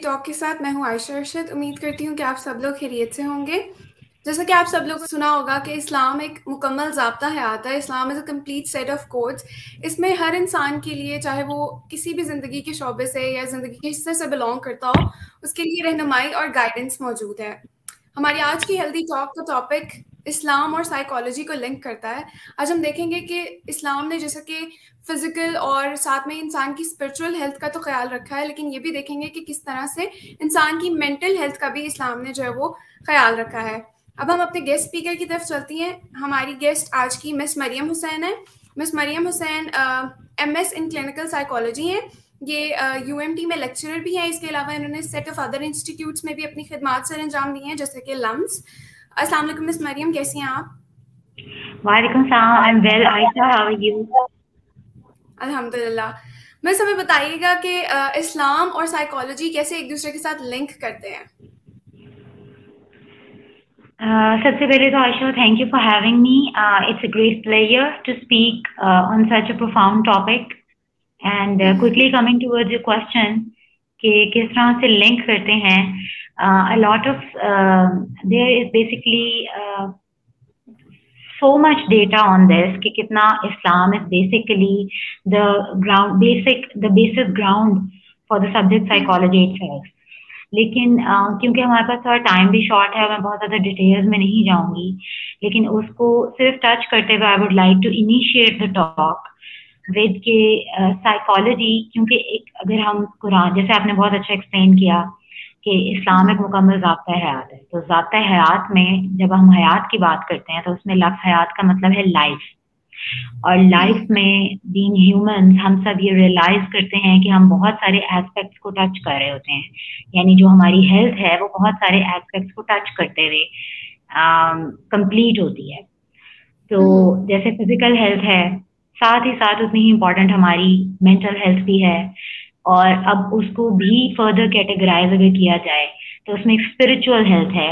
Talk के साथ मैं हूं आयशा अरशद। उम्मीद करती हूं कि आप सब लोग खैरियत से होंगे। जैसा कि आप सब लोगों को सुना होगा कि इस्लाम एक मुकम्मल ज़ाब्ता हयात है। Islam is a complete set of codes. इसमें हर इंसान के लिए, चाहे वो किसी भी ज़िंदगी के शोबे से या ज़िंदगी के हिस्से से बिलोंग करता हो, उसके लिए रहनुमाई और गाइडेंस मौजूद है। हमारी आज की हेल्दी टॉक का टॉपिक इस्लाम और साइकोलॉजी को लिंक करता है। आज हम देखेंगे कि इस्लाम ने जैसे कि फिजिकल और साथ में इंसान की स्पिरिचुअल हेल्थ का तो ख्याल रखा है, लेकिन ये भी देखेंगे कि किस तरह से इंसान की मेंटल हेल्थ का भी इस्लाम ने जो है वो ख्याल रखा है। अब हम अपने गेस्ट स्पीकर की तरफ चलती हैं। हमारी गेस्ट आज की मिस मरियम हुसैन है। Miss Maryam Hussain MS in clinical psychology हैं। ये UMT में लेक्चरर भी हैं। इसके अलावा इन्होंने सेट ऑफ अदर इंस्टीट्यूट्स में भी अपनी खिदमात सर अंजाम दी हैं, जैसे कि लम्स। अस्सलाम वालेकुम मिस मरियम, कैसी हैं आप? वालेकुम सलाम, I am well. Ayesha, how are you? अल्हम्दुलिल्लाह। मिस हमें बताइएगा कि इस्लाम और साइकोलॉजी कैसे एक दूसरे के साथ लिंक करते हैं? सबसे पहले तो Ayesha, thank you for having me. It's a great pleasure to speak on such a profound topic. And quickly coming towards your question कि किस तरह से लिंक करते हैं, a lot of there is basically so much data on this कि कितना Islam is basically the basis ground for the subject psychology itself. लेकिन क्योंकि हमारे पास थोड़ा टाइम भी शॉर्ट है, मैं बहुत ज़्यादा डिटेल्स में नहीं जाऊंगी, लेकिन उसको सिर्फ टच करते हुए I would like to initiate the talk with के साइकोलॉजी। क्योंकि एक अगर हम कुरान, जैसे आपने बहुत अच्छा एक्सप्लेन किया कि इस्लाम एक मुकम्मल ज़ाब्ता हयात है, तो ज़ाब्ता हयात में जब हम हयात की बात करते हैं तो उसमें लफ्ज़ हयात का मतलब है लाइफ। और लाइफ में बीइंग ह्यूमंस हम सब ये रियलाइज करते हैं कि हम बहुत सारे एस्पेक्ट्स को टच कर रहे होते हैं, यानी जो हमारी हेल्थ है वो बहुत सारे एस्पेक्ट्स को टच करते हुए कंप्लीट होती है। तो जैसे फिजिकल हेल्थ है, साथ ही साथ उतनी ही इम्पोर्टेंट हमारी मेंटल हेल्थ भी है। और अब उसको भी फर्दर कैटेगराइज अगर किया जाए तो उसमें एक स्पिरिचुअल हेल्थ है,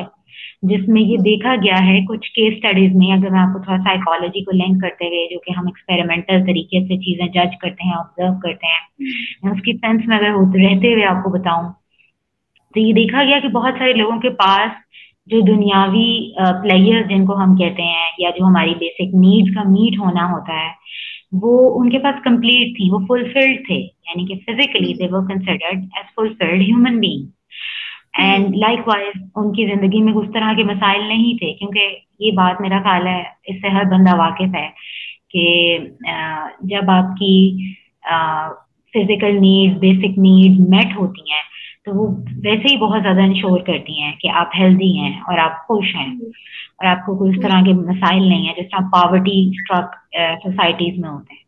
जिसमें ये देखा गया है कुछ केस स्टडीज में। अगर मैं आपको थोड़ा साइकोलॉजी को लिंक करते हुए, जो कि हम एक्सपेरिमेंटल तरीके से चीजें जज करते हैं, ऑब्जर्व करते हैं, मैं उसकी सेंस में अगर रहते हुए आपको बताऊं तो ये देखा गया कि बहुत सारे लोगों के पास जो दुनियावी प्लेयर्स जिनको हम कहते हैं, या जो हमारी बेसिक नीड्स का मीट होना होता है, वो उनके पास कंप्लीट थी, वो फुलफिल्ड थे, यानी कि physically they were considered as fulfilled human being. And likewise उनकी जिंदगी में उस तरह के मसाइल नहीं थे, क्योंकि ये बात मेरा ख्याल है इससे हर बंदा वाकिफ है कि जब आपकी physical needs, basic needs met होती हैं तो वो वैसे ही बहुत ज्यादा इंश्योर करती हैं कि आप हेल्दी हैं और आप खुश हैं और आपको कोई इस तरह के मसाइल नहीं है जिस तरह पॉवर्टी स्ट्रक सोसाइटीज में होते हैं।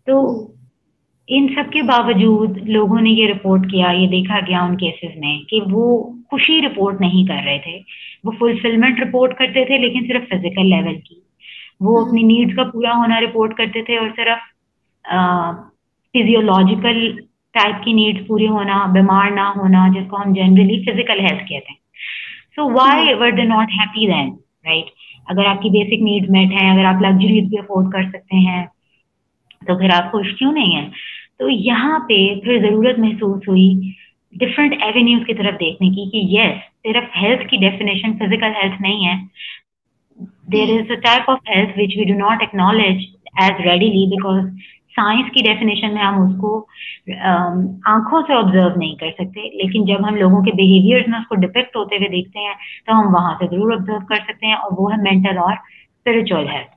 तो इन सब के बावजूद लोगों ने ये रिपोर्ट किया, ये देखा गया उन केसेस में कि वो खुशी रिपोर्ट नहीं कर रहे थे, वो फुलफिलमेंट रिपोर्ट करते थे, लेकिन सिर्फ फिजिकल लेवल की। वो अपनी नीड्स का पूरा होना रिपोर्ट करते थे और सिर्फ फिजियोलॉजिकल टाइप की नीड्स पूरी होना, बीमार ना होना, जिसको हम जनरली फिजिकल हेल्थ कहते हैं। So why were they not happy then, right? अगर आपकी बेसिक नीड्स मेट हैं, अगर आप लग्जरीज भी अफोर्ड कर सकते हैं, तो फिर आप खुश क्यों नहीं है? तो यहाँ पे फिर जरूरत महसूस हुई डिफरेंट एवेन्यूज की तरफ देखने की कि यस, सिर्फ हेल्थ की डेफिनेशन फिजिकल हेल्थ नहीं है। There is a type of health which we do not acknowledge as readily, because science की डेफिनेशन में हम उसको आंखों से ऑब्जर्व नहीं कर सकते, लेकिन जब हम लोगों के बिहेवियर्स में उसको डिपेक्ट होते हुए देखते हैं तो हम वहां से जरूर ऑब्जर्व कर सकते हैं, और वो है मेंटल और स्पिरिचुअल हेल्थ।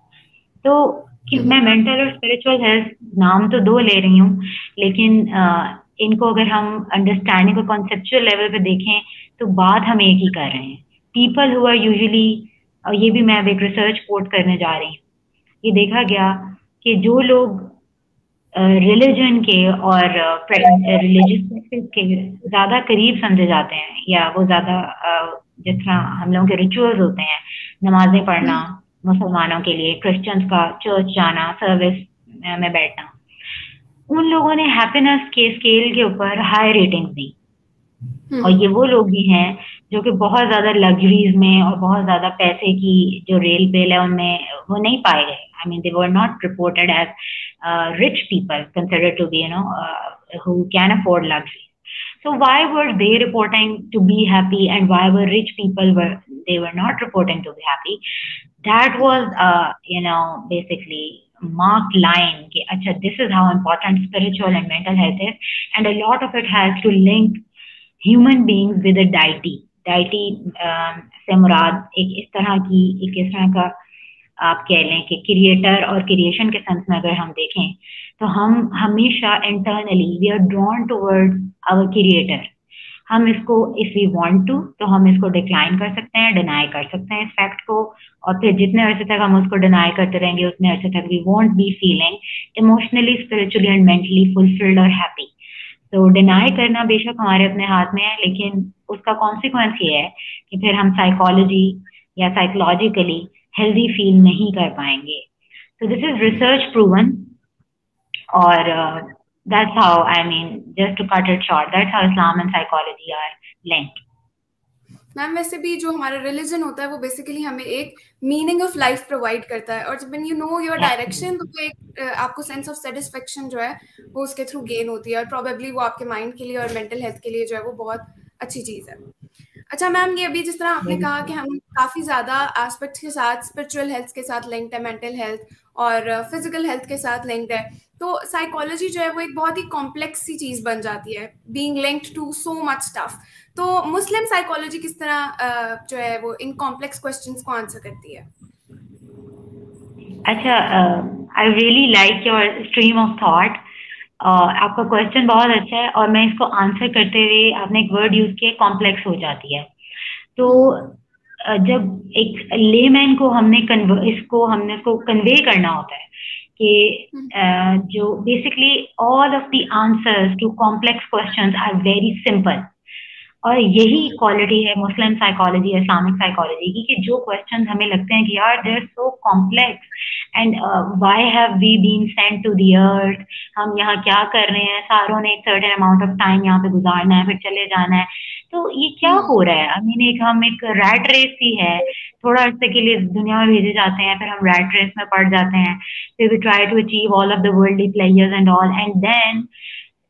तो कि मैं मेंटल और स्पिरिचुअल हेल्थ नाम तो दो ले रही हूँ, लेकिन इनको अगर हम अंडरस्टैंडिंग और कॉन्सेप्चुअल लेवल पे देखें तो बात हम एक ही कर रहे हैं। पीपल हु आर यूजुअली, और ये भी मैं अब एक रिसर्च कोट करने जा रही हूँ, ये देखा गया कि जो लोग रिलीजन के और रिलीजियस प्रैक्टिस के ज्यादा करीब समझे जाते हैं, या वो ज्यादा जिस तरह हम लोगों के रिचुअल्स होते हैं, नमाजें पढ़ना मुसलमानों के लिए, क्रिश्चियंस का चर्च जाना, सर्विस में बैठना, उन लोगों ने हैप्पीनेस के स्केल के ऊपर हाई रेटिंग्स दी। और ये वो लोग भी हैं जो कि बहुत ज्यादा लग्जरीज में और बहुत ज्यादा पैसे की जो रेल पेल है उनमें वो नहीं पाए गए। I mean they were not reported as rich people considered to be, you know, who can afford luxury. So why were they reporting to be happy, and why were rich people were not reporting to be happy? That was basically marked line कि अच्छा, this is how important spiritual and mental health is, and a lot of it has to link human beings with a deity. Deity से मुराद एक इस तरह का आप कह लें कि क्रिएटर और क्रिएशन के सेंस में अगर हम देखें तो हम हमेशा internally we are drawn toward our creator. हम इसको इफ वी वांट टू तो हम इसको डिक्लाइन कर सकते हैं, डिनाई कर सकते हैं इस फैक्ट को, और फिर जितने अरसे तक हम उसको डिनाई करते रहेंगे उतने अरसे तक we won't be feeling emotionally, spiritually and mentally fulfilled और हैप्पी. तो डिनाई करना बेशक हमारे अपने हाथ में है, लेकिन उसका कॉन्सिक्वेंस ये है कि फिर हम साइकोलॉजी या साइकोलॉजिकली हेल्दी फील नहीं कर पाएंगे. तो दिस इज रिसर्च प्रूवन, और that's how, I mean, just to cut it short, that's how Islam and psychology are linked. Ma'am वैसे भी जो हमारा रिलीजन होता है वो बेसिकली हमें एक मीनिंग ऑफ लाइफ प्रोवाइड करता है, और जब यू नो योर डायरेक्शन तो एक आपको सेंस ऑफ सेटिस्फेक्शन जो है वो उसके थ्रू गेन होती है, और प्रॉबेबली वो आपके माइंड के लिए और मेंटल हेल्थ के लिए जो है वो बहुत अच्छी चीज़ है. अच्छा मैम, ये अभी जिस तरह आपने कहा कि हम काफ़ी ज़्यादा एस्पेक्ट्स के साथ स्पिरिचुअल हेल्थ के साथ लिंक्ड है, मेंटल हेल्थ और फिजिकल हेल्थ के साथ लिंक्ड है, तो साइकोलॉजी जो है वो एक बहुत ही कॉम्प्लेक्स सी चीज़ बन जाती है, being linked to so much stuff. तो मुस्लिम साइकोलॉजी किस तरह जो है वो इन कॉम्प्लेक्स क्वेश्चंस को आंसर करती है? अच्छा, I really like your stream of thought. आपका क्वेश्चन बहुत अच्छा है, और मैं इसको आंसर करते हुए आपने एक वर्ड यूज किया, कॉम्प्लेक्स हो जाती है. तो जब एक लेमैन को हमने इसको कन्वे करना होता है कि जो basically all of the answers to complex questions are very simple, और यही क्वालिटी है मुस्लिम साइकोलॉजी, इस्लामिक साइकोलॉजी की, कि जो क्वेश्चंस हमें लगते हैं कि यार they are so complex, and why have we been sent to the earth, हम यहाँ क्या कर रहे हैं, सारों ने एक सर्टेन अमाउंट ऑफ टाइम यहाँ पे गुजारना है फिर चले जाना है, तो ये क्या हो रहा है. आई मीन हम एक रैट रेस ही है, थोड़ा अर्से के लिए दुनिया में भेजे जाते हैं, फिर हम रैट रेस में पड़ जाते हैं, फिर we try to achieve all of the worldly players and all, and then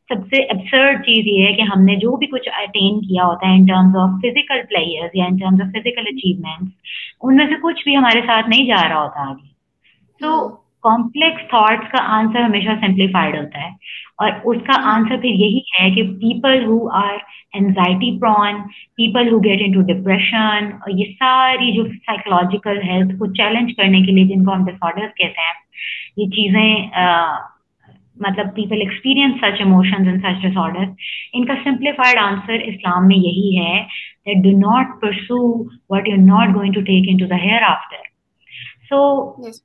सबसे अब्सर्ड चीज ये है कि हमने जो भी कुछ अटेन किया होता है in terms of physical players या in terms of physical achievements, उनमें से कुछ भी हमारे साथ नहीं जा रहा होता आगे. तो कॉम्प्लेक्स थॉट्स का आंसर हमेशा सिंप्लीफाइड होता है, और उसका आंसर फिर यही है कि people who are anxiety prone, people who get into depression, और ये सारी जो साइकोलॉजिकल हेल्थ को चैलेंज करने के लिए जिनको हम डिसऑर्डर्स कहते हैं, ये चीजें मतलब people experience such emotions and such disorders, इनका सिंप्लीफाइड आंसर इस्लाम में यही है that do not pursue what you're not going to take into the hereafter. So yes,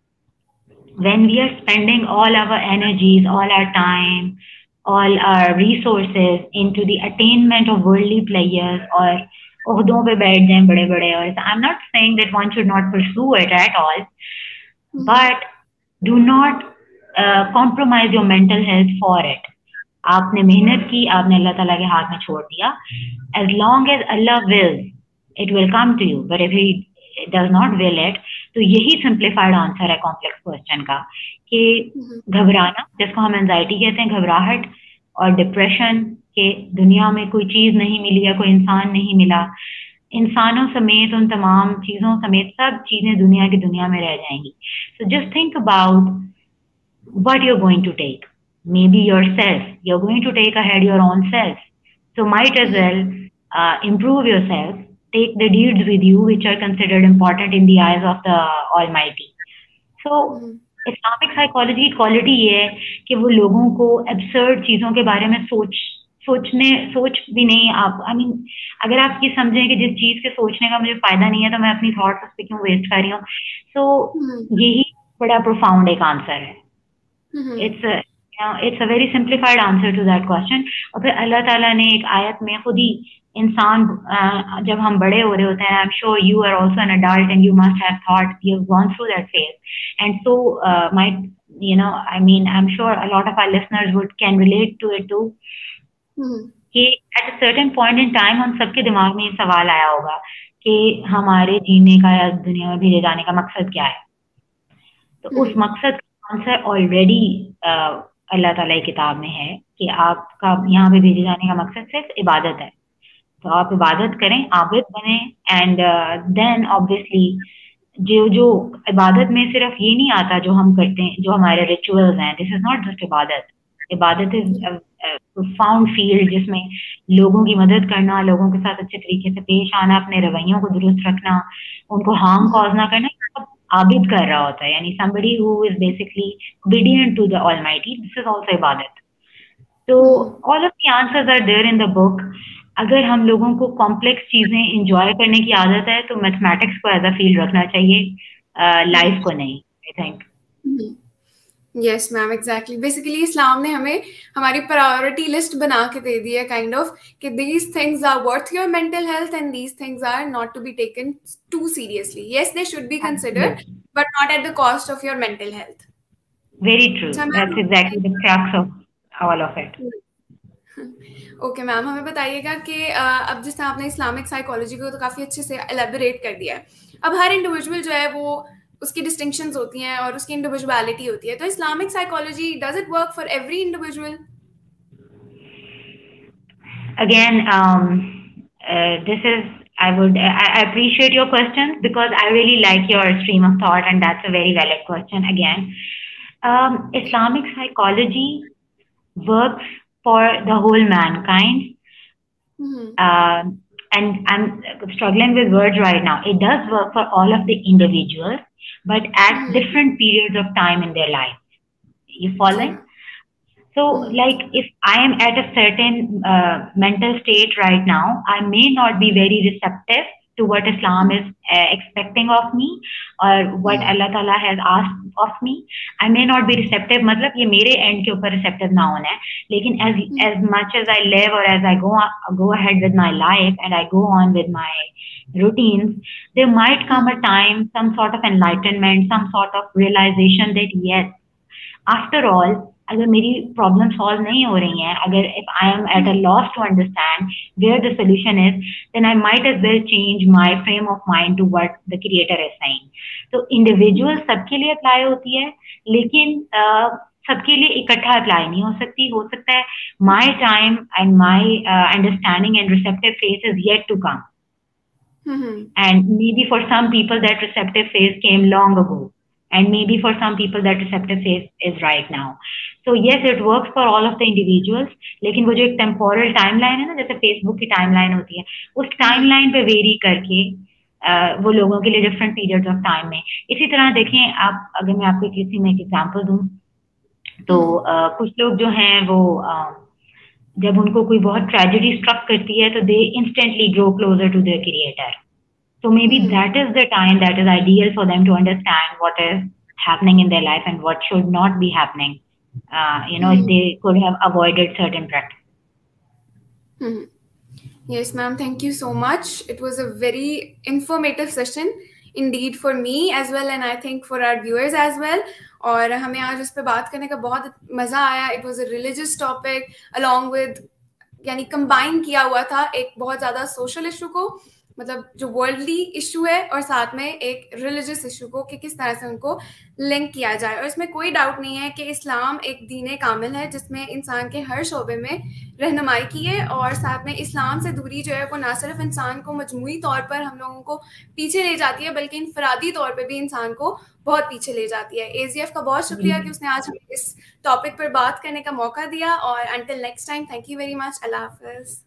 when we are spending all our energies, all our time, all our resources into the attainment of worldly pleasures, or ओहदों पे बैठ जाएं बड़े बड़े, और I'm not saying that one should not pursue it at all, but do not compromise your mental health for it. आपने मेहनत की, आपने अल्लाह ताला के हाथ में छोड़ दिया. As long as Allah wills, it will come to you. But if He does not will it, तो यही सिंप्लीफाइड आंसर है कॉम्प्लेक्स क्वेश्चन का, कि घबराना, जिसको हम एंजाइटी कहते हैं, घबराहट, और डिप्रेशन के दुनिया में कोई चीज नहीं मिली या कोई इंसान नहीं मिला, इंसानों समेत उन तमाम चीजों समेत सब चीजें दुनिया की दुनिया में रह जाएंगी. So just think about what you're going to take. Maybe yourself. You're going to take ahead your own self. So might as well improve yourself. Take the deeds with you which are considered important in the eyes of the Almighty. So Islamic psychology की quality ये है कि वो लोगों को absurd चीजों के बारे में सोच भी नहीं. आप अगर आप ये समझें कि जिस चीज के सोचने का मुझे फायदा नहीं है तो मैं अपनी थॉट्स उस पर क्यों वेस्ट कर रही हूँ. So यही बड़ा प्रोफाउंड एक आंसर है. It's a very simplified answer to that question. और फिर अल्लाह ताला ने एक आयत में खुद ही इंसान जब हम बड़े हो रहे होते हैं, I'm sure you are also an adult and you must have thought, you've gone through that phase, and so I'm sure a lot of our listeners can relate to it too. कि at a certain point in time हम सबके दिमाग में ये सवाल आया होगा कि हमारे जीने का या दुनिया में भेजे जाने का मकसद क्या है. तो उस मकसद आंसर ऑलरेडी اللہ تعالیٰ کی کتاب میں ہے کہ آپ کا یہاں پہ بھیجے جانے کا مقصد صرف عبادت ہے. تو آپ عبادت کریں, عابد بنیں, اینڈ دین آبویسلی جو عبادت میں صرف یہ نہیں آتا جو ہم کرتے ہیں, جو ہمارے ریچولز ہیں, دس از ناٹ جسٹ عبادت. عبادت از پروفاؤنڈ فیلڈ جس میں لوگوں کی مدد کرنا, لوگوں کے ساتھ اچھے طریقے سے پیش آنا, اپنے رویوں کو درست رکھنا, ان کو ہارم کاز نہ کرنا, یہ سب عابد کر رہا ہوتا ہے. یعنی somebody who is basically obedient to the Almighty, this is also عبادت. تو all of the answers are there in the book. اگر ہم لوگوں کو کمپلیکس چیزیں انجوائے کرنے کی عادت ہے تو میتھمیٹکس کو ایز اے فیلڈ رکھنا چاہیے, لائف کو نہیں. I think yes ma'am exactly. Basically اسلام نے ہمیں ہماری پرائیورٹی لسٹ بنا کے دے دی ہے کائنڈ آف کہ these things are worth your mental health and these things are not to be taken too seriously. Yes they should be considered but not at the cost of your mental health. Very true, that's exactly the crux of all of it. Okay ma'am, ہمیں بتائیے گا کہ اب جس طرح آپ نے Islamic psychology کو تو کافی اچھے سے ایلیبوریٹ کر دیا ہے. اب ہر انڈیویجول جو ہے وہ اس کی ڈسٹنکشنز ہوتی ہیں اور اس کی انڈیویجویلٹی ہوتی ہے. تو Islamic psychology does it work for every individual? Again, this is, I appreciate your question because I really like your stream of thought, and that's a very valid question. Again, Islamic psychology works for the whole mankind. And I'm struggling with words right now. It does work for all of the individuals, but at different periods of time in their life. You following? So, like, if I am at a certain mental state right now, I may not be very receptive to what Islam is expecting of me or what Allah Ta'ala has asked of me. I may not be receptive, matlab ye mere end ke upar receptive na hona hai. Lekin as much as I live or as I go ahead with my life and I go on with my routines, there might come a time, some sort of enlightenment, some sort of realization that yes, after all, اگر میری problem solve نہیں ہو رہی ہیں, اگر if I am at a loss to understand where the solution is, then I might as well change my frame of mind to what the creator is saying. تو individual سب کے لیے apply ہوتی ہے, لیکن سب کے لیے اکٹھا اپلائی نہیں ہو سکتی. ہو سکتا ہے my time and my understanding and receptive phase is yet to come. And maybe for some people that receptive phase came long ago. And maybe for some people that receptive phase is right now. So yes, it works for all of the individuals. لیکن وہ جو ایک temporal timeline ہے نا, جیسے face بک کی time line ہوتی ہے, اس ٹائم لائن پہ ویری کر کے وہ لوگوں کے لیے ڈفرینٹ پیریڈ آف ٹائم میں. اسی طرح دیکھیں آپ, اگر میں آپ کو کسی میں ایک ایگزامپل دوں تو کچھ لوگ جو ہیں وہ جب ان کو کوئی بہت ٹریجڈی اسٹرک کرتی ہے تو they instantly grow closer to their creator. So maybe that is the time that is ideal for them to understand what is happening in their life and what should not be happening. If they could have avoided certain practice. Yes, ma'am. Thank you so much. It was a very informative session indeed for me as well, and I think for our viewers as well. اور ہمیں آج اس پہ بات کرنے کا بہت مزہ آیا. It was a religious topic along with یعنی کمبائن کیا ہوا تھا ایک بہت زیادہ سوشل ایشو کو, مطلب جو ورلڈلی ایشو ہے, اور ساتھ میں ایک ریلیجس ایشو کو کہ کس طرح سے ان کو لنک کیا جائے. اور اس میں کوئی ڈاؤٹ نہیں ہے کہ اسلام ایک دین کامل ہے جس میں انسان کے ہر شعبے میں رہنمائی کی ہے, اور ساتھ میں اسلام سے دوری جو ہے وہ نہ صرف انسان کو مجموعی طور پر ہم لوگوں کو پیچھے لے جاتی ہے بلکہ انفرادی طور پہ بھی انسان کو بہت پیچھے لے جاتی ہے. AZF کا بہت شکریہ کہ اس نے آج ہمیں اس ٹاپک پر بات کرنے کا موقع دیا, اور until next time, thank you very much. اللہ حافظ.